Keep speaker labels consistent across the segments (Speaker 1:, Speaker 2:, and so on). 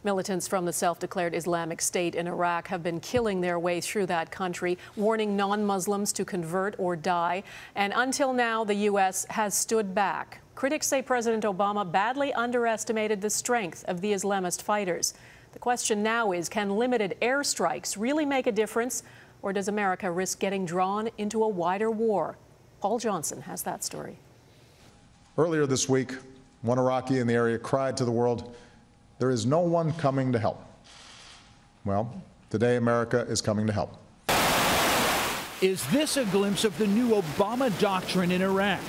Speaker 1: Militants from the self-declared Islamic State in Iraq have been killing their way through that country, warning non-Muslims to convert or die. And until now, the U.S. has stood back. Critics say President Obama badly underestimated the strength of the Islamist fighters. The question now is, can limited airstrikes really make a difference, or does America risk getting drawn into a wider war? Paul Johnson has that story.
Speaker 2: Earlier this week, one Iraqi in the area cried to the world, "There is no one coming to help." Well, today America is coming to help.
Speaker 3: Is this a glimpse of the new Obama doctrine in Iraq?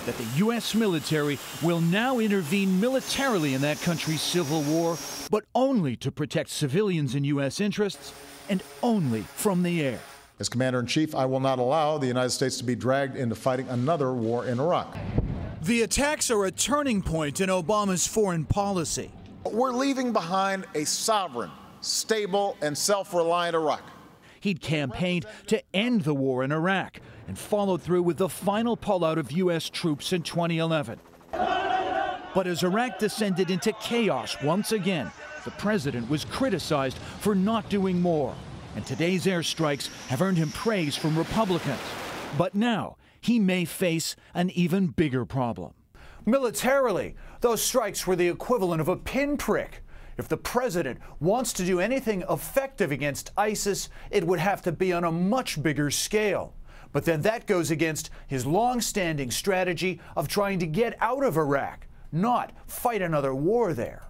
Speaker 3: That the U.S. military will now intervene militarily in that country's civil war, but only to protect civilians and U.S. interests, and only from the air.
Speaker 2: As Commander-in-Chief, I will not allow the United States to be dragged into fighting another war in Iraq.
Speaker 3: The attacks are a turning point in Obama's foreign policy.
Speaker 2: We're leaving behind a sovereign, stable, and self-reliant Iraq.
Speaker 3: He'd campaigned to end the war in Iraq and followed through with the final pullout of U.S. troops in 2011. But as Iraq descended into chaos once again, the president was criticized for not doing more. And today's airstrikes have earned him praise from Republicans. But now, he may face an even bigger problem. Militarily, those strikes were the equivalent of a pinprick. If the president wants to do anything effective against ISIS, it would have to be on a much bigger scale. But then that goes against his long-standing strategy of trying to get out of Iraq, not fight another war there.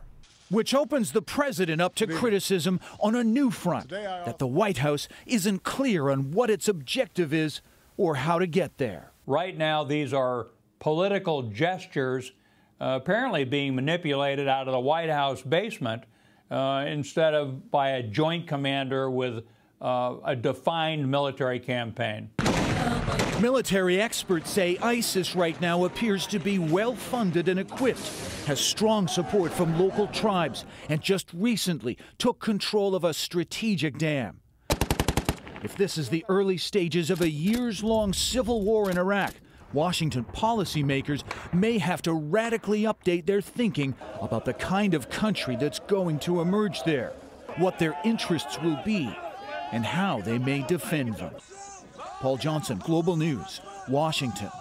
Speaker 3: Which opens the president up to criticism on a new front, that the White House isn't clear on what its objective is or how to get there.
Speaker 4: Right now, these are political gestures apparently being manipulated out of the White House basement instead of by a joint commander with a defined military campaign.
Speaker 3: Military experts say ISIS right now appears to be well-funded and equipped, has strong support from local tribes, and just recently took control of a strategic dam. If this is the early stages of a years-long civil war in Iraq, Washington policymakers may have to radically update their thinking about the kind of country that's going to emerge there, what their interests will be, and how they may defend them. Paul Johnson, Global News, Washington.